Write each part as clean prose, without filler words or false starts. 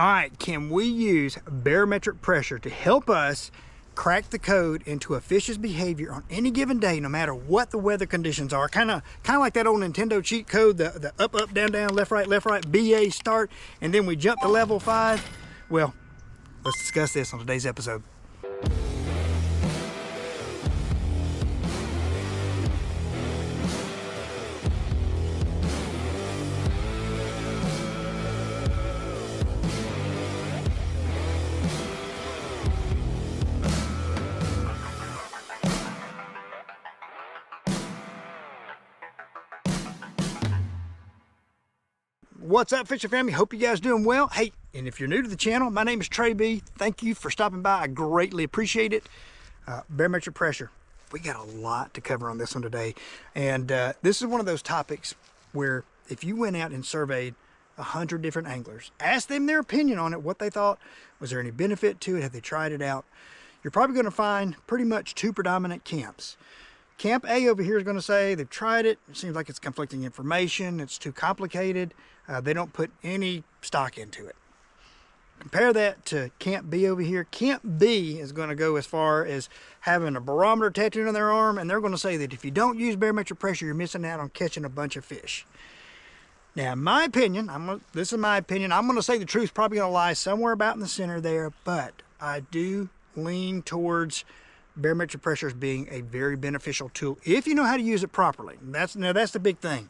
All right, can we use barometric pressure to help us crack the code into a fish's behavior on any given day, no matter what the weather conditions are? Kind of like that old Nintendo cheat code, the up, up, down, down, left, right, BA start, and then we jump to level 5. Well, let's discuss this on today's episode. What's up, fishing family? Hope you guys doing well. Hey, and if you're new to the channel, my name is Trey B. Thank you for stopping by. I greatly appreciate it. Barometric pressure. We got a lot to cover on this one today. And this is one of those topics where if you went out and surveyed 100 different anglers, asked them their opinion on it, what they thought, was there any benefit to it, have they tried it out, you're probably going to find pretty much two predominant camps. Camp A over here is going to say they've tried it. It seems like it's conflicting information. It's too complicated. They don't put any stock into it. Compare that to Camp B over here. Camp B is going to go as far as having a barometer tattooed on their arm, and they're going to say that if you don't use barometric pressure, you're missing out on catching a bunch of fish. Now, in my opinion, this is my opinion. I'm going to say the truth's probably going to lie somewhere about in the center there, but I do lean towards barometric pressure as being a very beneficial tool if you know how to use it properly. That's the big thing.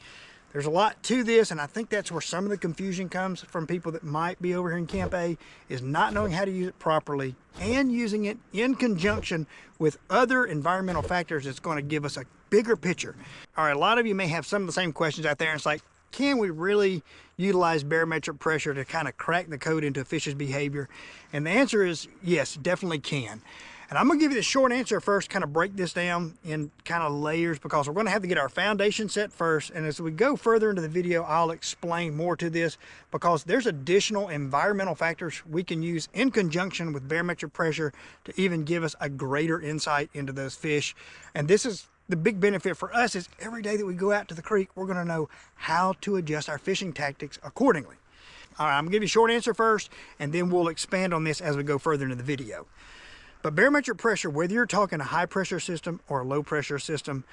There's a lot to this, and I think that's where some of the confusion comes from people that might be over here in Camp A, is not knowing how to use it properly and using it in conjunction with other environmental factors that's going to give us a bigger picture. All right, a lot of you may have some of the same questions out there, and it's like, can we really utilize barometric pressure to kind of crack the code into a fish's behavior? And the answer is yes, definitely can. And I'm going to give you the short answer first, kind of break this down in kind of layers, because we're going to have to get our foundation set first. And as we go further into the video, I'll explain more to this, because there's additional environmental factors we can use in conjunction with barometric pressure to even give us a greater insight into those fish. And this is the big benefit for us, is every day that we go out to the creek, we're going to know how to adjust our fishing tactics accordingly. All right, I'm going to give you a short answer first, and then we'll expand on this as we go further into the video. But barometric pressure, whether you're talking a high pressure system or a low pressure system,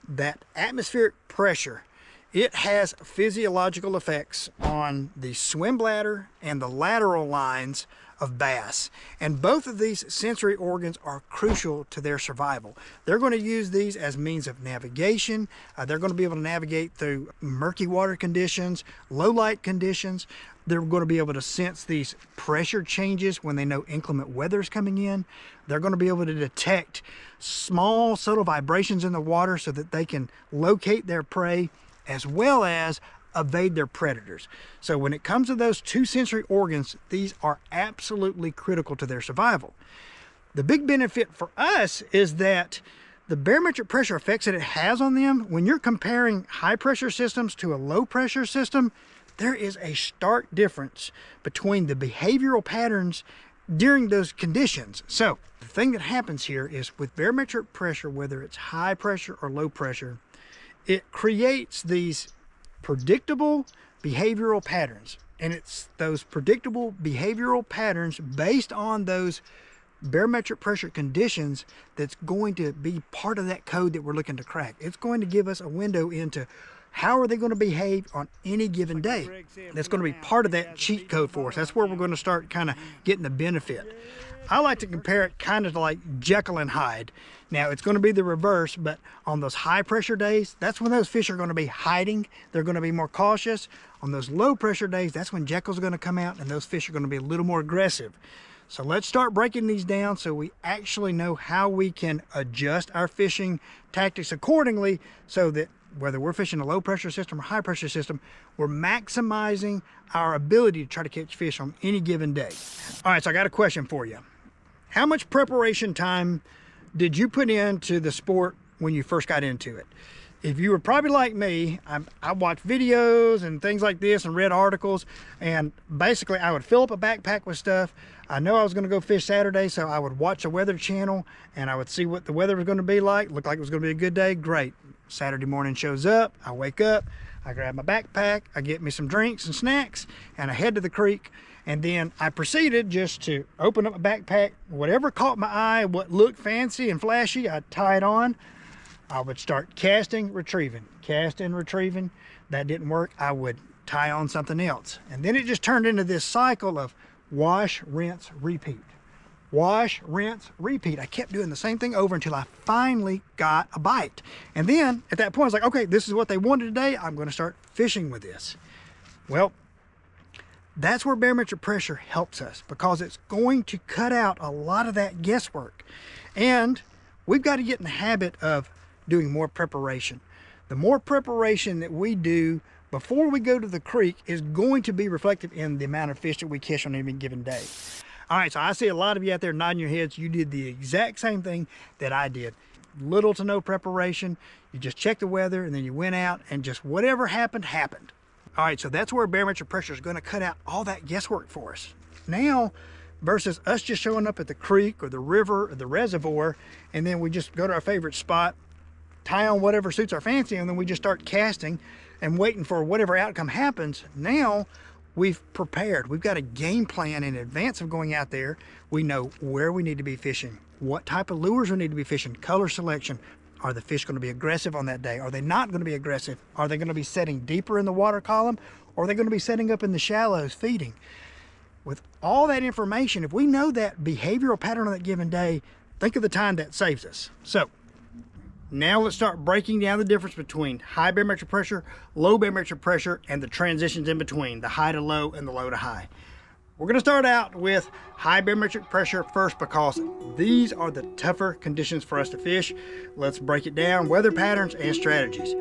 that atmospheric pressure, it has physiological effects on the swim bladder and the lateral lines of bass. And both of these sensory organs are crucial to their survival. They're going to use these as means of navigation. They're going to be able to navigate through murky water conditions, low light conditions. They're going to be able to sense these pressure changes when they know inclement weather is coming in. They're going to be able to detect small, subtle vibrations in the water so that they can locate their prey as well as evade their predators. So when it comes to those two sensory organs, these are absolutely critical to their survival. The big benefit for us is that the barometric pressure effects that it has on them, when you're comparing high pressure systems to a low pressure system, there is a stark difference between the behavioral patterns during those conditions. So the thing that happens here is with barometric pressure, whether it's high pressure or low pressure, it creates these predictable behavioral patterns. And it's those predictable behavioral patterns based on those barometric pressure conditions that's going to be part of that code that we're looking to crack. It's going to give us a window into how are they going to behave on any given day. That's going to be part of that cheat code for us. That's where we're going to start kind of getting the benefit. I like to compare it kind of to like Jekyll and Hyde. Now, it's going to be the reverse, but on those high pressure days, that's when those fish are going to be hiding. They're going to be more cautious. On those low pressure days, that's when Jekyll's going to come out and those fish are going to be a little more aggressive. So let's start breaking these down so we actually know how we can adjust our fishing tactics accordingly, so that whether we're fishing a low pressure system or high pressure system, we're maximizing our ability to try to catch fish on any given day. All right, so I got a question for you. How much preparation time did you put into the sport when you first got into it? If you were probably like me, I watched videos and things like this and read articles, and basically I would fill up a backpack with stuff. I know I was going to go fish Saturday, so I would watch a weather channel and I would see what the weather was going to be like. Looked like it was going to be a good day. Great. Saturday morning shows up, I wake up, I grab my backpack, I get me some drinks and snacks, and I head to the creek. And then I proceeded just to open up my backpack. Whatever caught my eye, what looked fancy and flashy, I'd tie it on. I would start casting, retrieving, casting, retrieving. That didn't work, I would tie on something else. And then it just turned into this cycle of wash, rinse, repeat. Wash, rinse, repeat. I kept doing the same thing over until I finally got a bite. And then at that point, I was like, okay, this is what they wanted today. I'm going to start fishing with this. Well, that's where barometric pressure helps us, because it's going to cut out a lot of that guesswork. And we've got to get in the habit of doing more preparation. The more preparation that we do before we go to the creek is going to be reflective in the amount of fish that we catch on any given day. All right, so I see a lot of you out there nodding your heads. You did the exact same thing that I did. Little to no preparation. You just checked the weather and then you went out and just whatever happened, happened. All right, so that's where barometric pressure is going to cut out all that guesswork for us. Now, versus us just showing up at the creek or the river or the reservoir, and then we just go to our favorite spot, tie on whatever suits our fancy, and then we just start casting and waiting for whatever outcome happens. Now, we've prepared. We've got a game plan in advance of going out there. We know where we need to be fishing, what type of lures we need to be fishing, color selection. Are the fish going to be aggressive on that day? Are they not going to be aggressive? Are they going to be setting deeper in the water column? Or are they going to be setting up in the shallows feeding? With all that information, if we know that behavioral pattern on that given day, think of the time that saves us. So now let's start breaking down the difference between high barometric pressure, low barometric pressure, and the transitions in between, the high to low and the low to high. We're going to start out with high barometric pressure first, because these are the tougher conditions for us to fish. Let's break it down, weather patterns and strategies.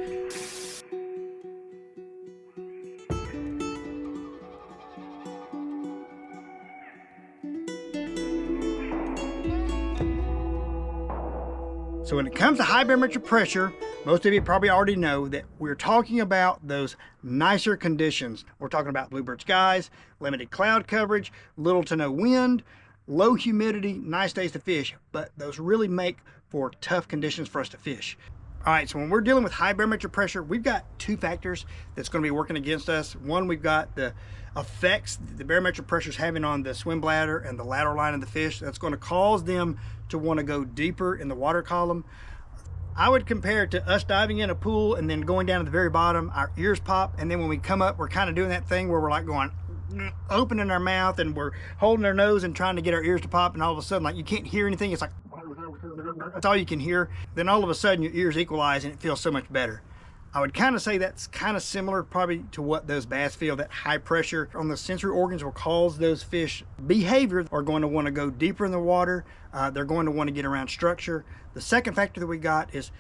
So when it comes to high barometric pressure, most of you probably already know that we're talking about those nicer conditions. We're talking about bluebird skies, limited cloud coverage, little to no wind, low humidity, nice days to fish, but those really make for tough conditions for us to fish. All right, so when we're dealing with high barometric pressure, we've got two factors that's going to be working against us. One, we've got the effects the barometric pressure is having on the swim bladder and the lateral line of the fish. That's going to cause them to want to go deeper in the water column. I would compare it to us diving in a pool and then going down to the very bottom, our ears pop, and then when we come up, we're kind of doing that thing where we're like going, opening our mouth and we're holding our nose and trying to get our ears to pop, and all of a sudden, like, you can't hear anything. It's like, that's all you can hear. Then all of a sudden your ears equalize and it feels so much better. I would kind of say that's kind of similar probably to what those bass feel. That high pressure on the sensory organs will cause those fish behavior are going to want to go deeper in the water. They're going to want to get around structure. The second factor that we got is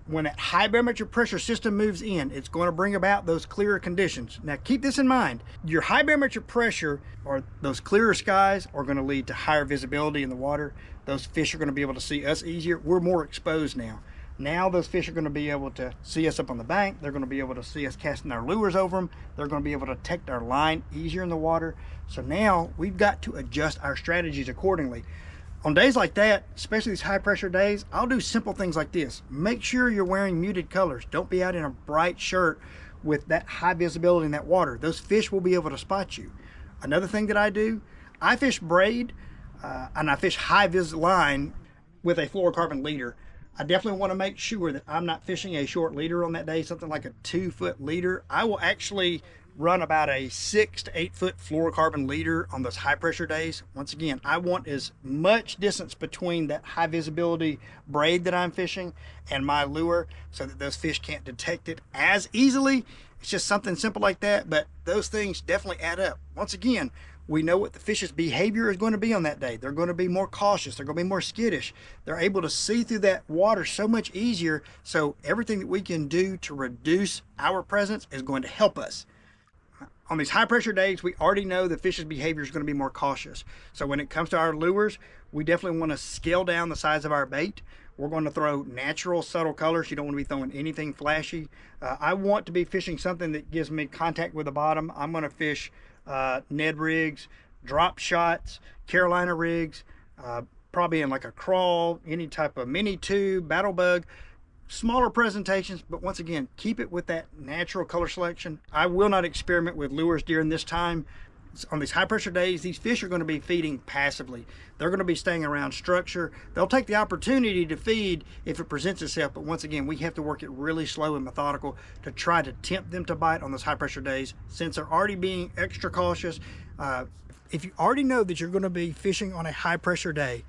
when that high barometric pressure system moves in, it's going to bring about those clearer conditions. Now keep this in mind. Your high barometric pressure or those clearer skies are going to lead to higher visibility in the water. Those fish are going to be able to see us easier. We're more exposed now. Now those fish are going to be able to see us up on the bank. They're going to be able to see us casting our lures over them. They're going to be able to detect our line easier in the water. So now we've got to adjust our strategies accordingly. On days like that, especially these high pressure days, I'll do simple things like this. Make sure you're wearing muted colors. Don't be out in a bright shirt with that high visibility in that water. Those fish will be able to spot you. Another thing that I do, I fish braid and I fish high vis line with a fluorocarbon leader. I definitely want to make sure that I'm not fishing a short leader on that day, something like a 2-foot leader. I will actually run about a 6 to 8 foot fluorocarbon leader on those high pressure days. Once again, I want as much distance between that high visibility braid that I'm fishing and my lure so that those fish can't detect it as easily. It's just something simple like that, but those things definitely add up. Once again, we know what the fish's behavior is going to be on that day. They're going to be more cautious. They're going to be more skittish. They're able to see through that water so much easier. So everything that we can do to reduce our presence is going to help us. On these high pressure days, we already know the fish's behavior is going to be more cautious. So when it comes to our lures, we definitely want to scale down the size of our bait. We're going to throw natural, subtle colors. You don't want to be throwing anything flashy. I want to be fishing something that gives me contact with the bottom. I'm going to fish Ned rigs, drop shots, Carolina rigs, probably in like a crawl, any type of mini tube, battle bug, smaller presentations, but once again, keep it with that natural color selection. I will not experiment with lures during this time. on these high pressure days, these fish are going to be feeding passively. They're going to be staying around structure. They'll take the opportunity to feed if it presents itself, but once again, we have to work it really slow and methodical to try to tempt them to bite on those high pressure days. Since they're already being extra cautious, if you already know that you're going to be fishing on a high pressure day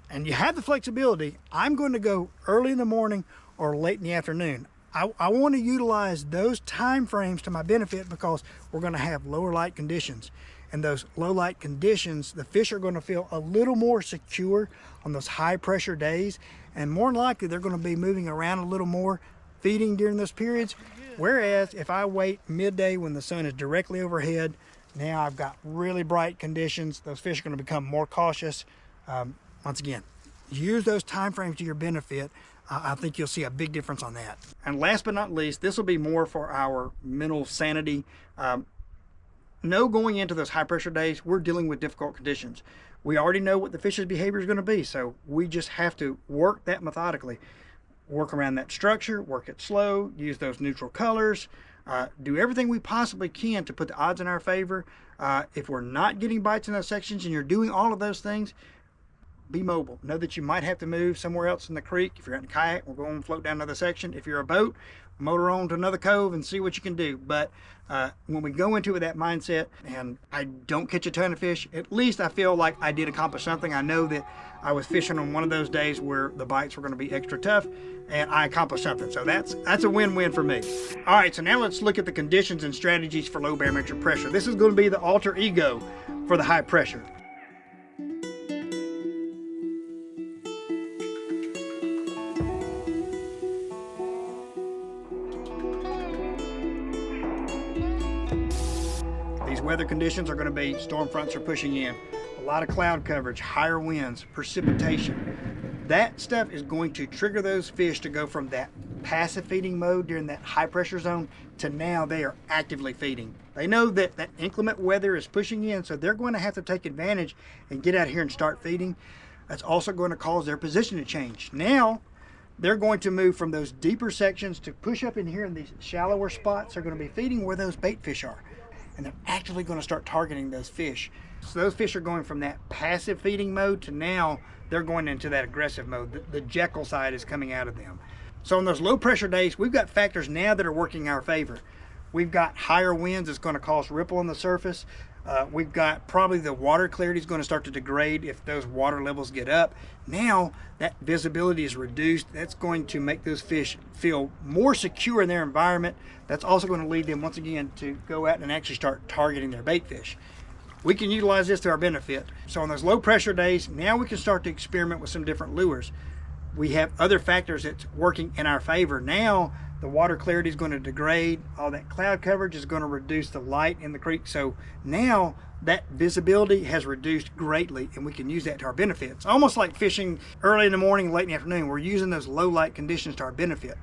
and you have the flexibility, I'm going to go early in the morning or late in the afternoon. I want to utilize those time frames to my benefit because we're going to have lower light conditions. And those low light conditions, the fish are going to feel a little more secure on those high pressure days. And more than likely, they're going to be moving around a little more, feeding during those periods. Whereas if I wait midday when the sun is directly overhead, now I've got really bright conditions. Those fish are going to become more cautious. Once again, use those time frames to your benefit. I think you'll see a big difference on that. And last but not least, this will be more for our mental sanity. Know going into those high pressure days, we're dealing with difficult conditions. We already know what the fish's behavior is going to be, so we just have to work that methodically. Work around that structure, work it slow, use those neutral colors, do everything we possibly can to put the odds in our favor. If we're not getting bites in those sections and you're doing all of those things, be mobile. Know that you might have to move somewhere else in the creek. If you're out in a kayak, we'll go and float down another section. If you're a boat, motor on to another cove and see what you can do. But when we go into it with that mindset and I don't catch a ton of fish, at least I feel like I did accomplish something. I know that I was fishing on one of those days where the bites were going to be extra tough and I accomplished something. So that's a win-win for me. All right, so now let's look at the conditions and strategies for low barometric pressure. This is going to be the alter ego for the high pressure. These weather conditions are going to be storm fronts are pushing in, a lot of cloud coverage, higher winds, precipitation. That stuff is going to trigger those fish to go from that passive feeding mode during that high pressure zone to now they are actively feeding. They know that that inclement weather is pushing in, so they're going to have to take advantage and get out here and start feeding. That's also going to cause their position to change. Now they're going to move from those deeper sections to push up in here in these shallower spots. They're going to be feeding where those bait fish are. And they're actively going to start targeting those fish. So those fish are going from that passive feeding mode to now they're going into that aggressive mode. The Jekyll side is coming out of them. So on those low pressure days, we've got factors now that are working our favor. We've got higher winds that's going to cause ripple on the surface. We've got probably the water clarity is going to start to degrade if those water levels get up. Now that visibility is reduced. That's going to make those fish feel more secure in their environment. That's also going to lead them once again to go out and actually start targeting their bait fish. We can utilize this to our benefit. So on those low pressure days, now we can start to experiment with some different lures. We have other factors that's working in our favor. Now the water clarity is going to degrade. All that cloud coverage is going to reduce the light in the creek. So now that visibility has reduced greatly and we can use that to our benefit. It's almost like fishing early in the morning, late in the afternoon. We're using those low light conditions to our benefit.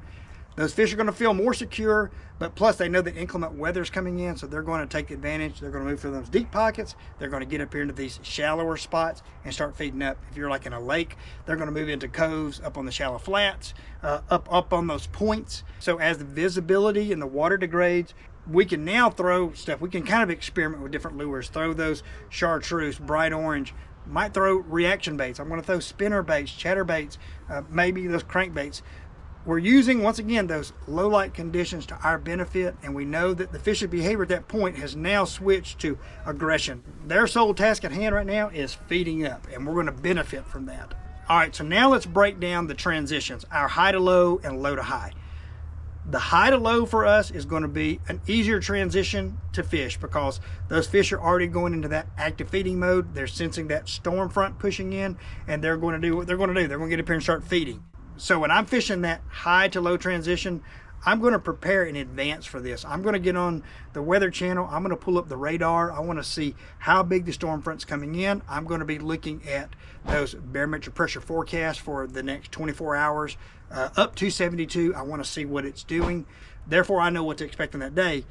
Those fish are going to feel more secure, but plus they know that inclement weather is coming in, so they're going to take advantage. They're going to move through those deep pockets. They're going to get up here into these shallower spots and start feeding up. If you're like in a lake, they're going to move into coves, up on the shallow flats, up on those points. So as the visibility and the water degrades, we can now throw stuff. We can kind of experiment with different lures. Throw those chartreuse, bright orange. Might throw reaction baits. I'm going to throw spinner baits, chatter baits, maybe those crankbaits. We're using, once again, those low light conditions to our benefit, and we know that the fish's behavior at that point has now switched to aggression. Their sole task at hand right now is feeding up, and we're going to benefit from that. All right, so now let's break down the transitions, our high to low and low to high. The high to low for us is going to be an easier transition to fish because those fish are already going into that active feeding mode. They're sensing that storm front pushing in, and they're going to do what they're going to do. They're going to get up here and start feeding. So when I'm fishing that high to low transition, I'm going to prepare in advance for this. I'm going to get on the Weather Channel. I'm going to pull up the radar. I want to see how big the storm front's coming in. I'm going to be looking at those barometric pressure forecasts for the next 24 hours, up to 72. I want to see what it's doing. Therefore, I know what to expect on that day.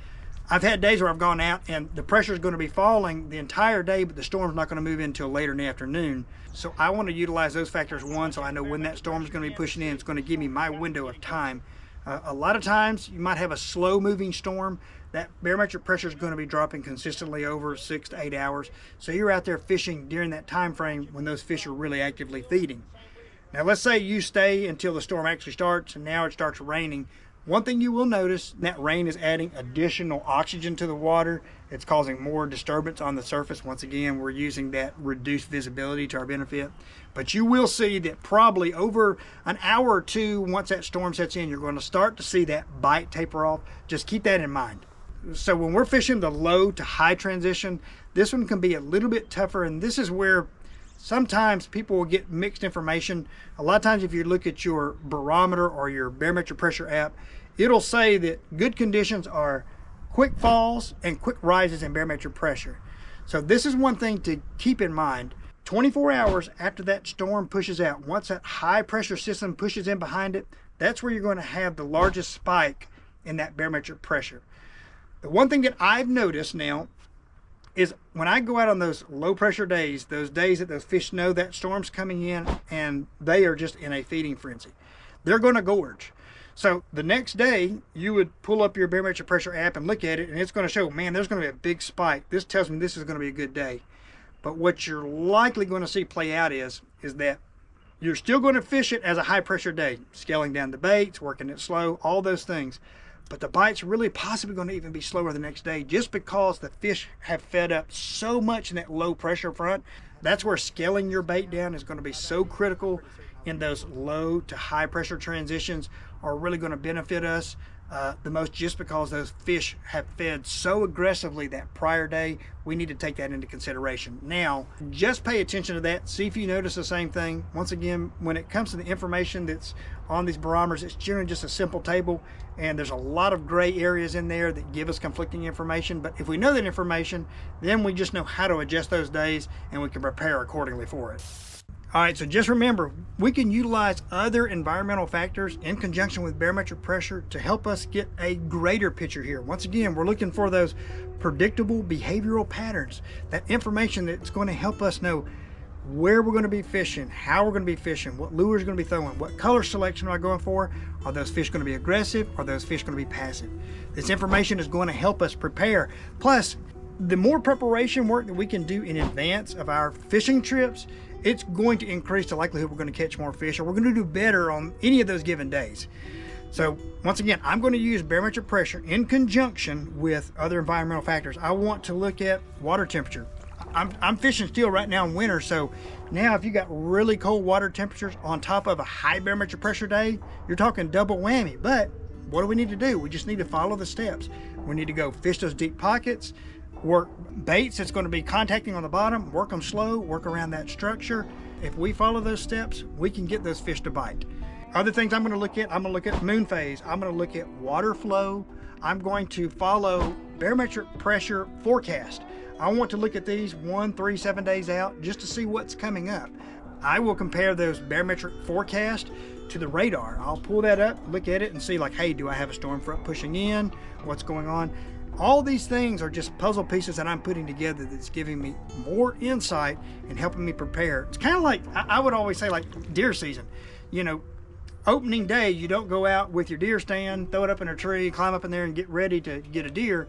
I've had days where I've gone out and the pressure is going to be falling the entire day, but the storm's not going to move in until later in the afternoon. So I want to utilize those factors, one, so I know when that storm is going to be pushing in. It's going to give me my window of time A lot of times you might have a slow moving storm. That barometric pressure is going to be dropping consistently over 6 to 8 hours. So you're out there fishing during that time frame when those fish are really actively feeding. Now let's say you stay until the storm actually starts and now it starts raining. One thing you will notice, that rain is adding additional oxygen to the water. It's causing more disturbance on the surface. Once again, we're using that reduced visibility to our benefit. But you will see that probably over an hour or two, once that storm sets in, you're going to start to see that bite taper off. Just keep that in mind. So when we're fishing the low to high transition, this one can be a little bit tougher, and this is where sometimes people will get mixed information. A lot of times if you look at your barometer or your barometric pressure app, it'll say that good conditions are quick falls and quick rises in barometric pressure. So this is one thing to keep in mind. 24 hours after that storm pushes out, once that high pressure system pushes in behind it, that's where you're going to have the largest spike in that barometric pressure. The one thing that I've noticed now is when I go out on those low pressure days, those days that those fish know that storm's coming in and they are just in a feeding frenzy, they're going to gorge. So the next day you would pull up your barometric pressure app and look at it, and it's going to show, man, there's going to be a big spike. This tells me this is going to be a good day. But what you're likely going to see play out is that you're still going to fish it as a high pressure day, scaling down the baits, working it slow, all those things. But the bite's really possibly going to even be slower the next day just because the fish have fed up so much in that low pressure front. That's where scaling your bait down is going to be so critical in those low to high pressure transitions are really going to benefit us the most, just because those fish have fed so aggressively that prior day. We need to take that into consideration. Now, just pay attention to that. See if you notice the same thing. Once again, when it comes to the information that's on these barometers, it's generally just a simple table, and there's a lot of gray areas in there that give us conflicting information. But if we know that information, then we just know how to adjust those days and we can prepare accordingly for it. All right, so just remember, we can utilize other environmental factors in conjunction with barometric pressure to help us get a greater picture here. Once again, we're looking for those predictable behavioral patterns, that information that's going to help us know where we're going to be fishing, how we're going to be fishing, what lure is going to be throwing, what color selection am I going for, are those fish going to be aggressive, are those fish going to be passive. This information is going to help us prepare. Plus, the more preparation work that we can do in advance of our fishing trips, it's going to increase the likelihood we're going to catch more fish, or we're going to do better on any of those given days. So once again, I'm going to use barometric pressure in conjunction with other environmental factors. I want to look at water temperature. I'm fishing still right now in winter, so now if you got really cold water temperatures on top of a high barometric pressure day, you're talking double whammy. But what do we need to do? We just need to follow the steps. We need to go fish those deep pockets, work baits that's going to be contacting on the bottom, work them slow, work around that structure. If we follow those steps, we can get those fish to bite. Other things I'm going to look at, I'm going to look at moon phase, I'm going to look at water flow, I'm going to follow barometric pressure forecast. I want to look at these 1, 3, 7 days out just to see what's coming up. I will compare those barometric forecast to the radar. I'll pull that up, look at it and see like, hey, do I have a storm front pushing in? What's going on? All these things are just puzzle pieces that I'm putting together that's giving me more insight and helping me prepare. It's kind of like, I would always say, like deer season. You know, opening day, you don't go out with your deer stand, throw it up in a tree, climb up in there and get ready to get a deer.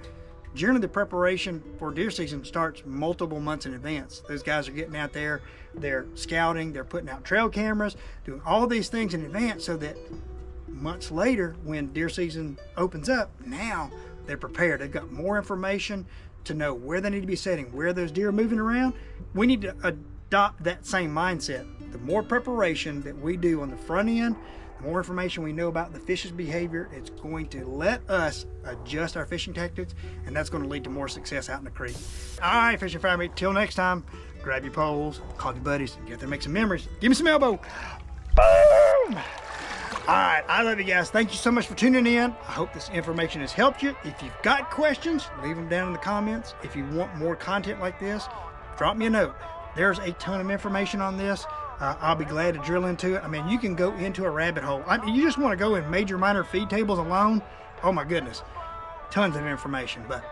Generally, the preparation for deer season starts multiple months in advance. Those guys are getting out there, they're scouting, they're putting out trail cameras, doing all these things in advance so that months later, when deer season opens up, now they're prepared. They've got more information to know where they need to be setting, where those deer are moving around. We need to adopt that same mindset. The more preparation that we do on the front end, the more information we know about the fish's behavior, it's going to let us adjust our fishing tactics, and that's going to lead to more success out in the creek. All right, fishing family, till next time, grab your poles, call your buddies, and get out there and make some memories. Give me some elbow. Boom! All right, I love you guys. Thank you so much for tuning in. I hope this information has helped you. If you've got questions, leave them down in the comments. If you want more content like this, drop me a note. There's a ton of information on this. I'll be glad to drill into it. I mean, you can go into a rabbit hole. I mean, you just want to go in major minor feed tables alone. Oh my goodness, tons of information. But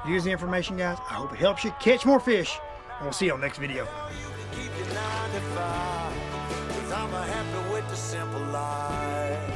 use the information, guys. I hope it helps you catch more fish, and we'll see you on the next video. I'm happy with the simple life.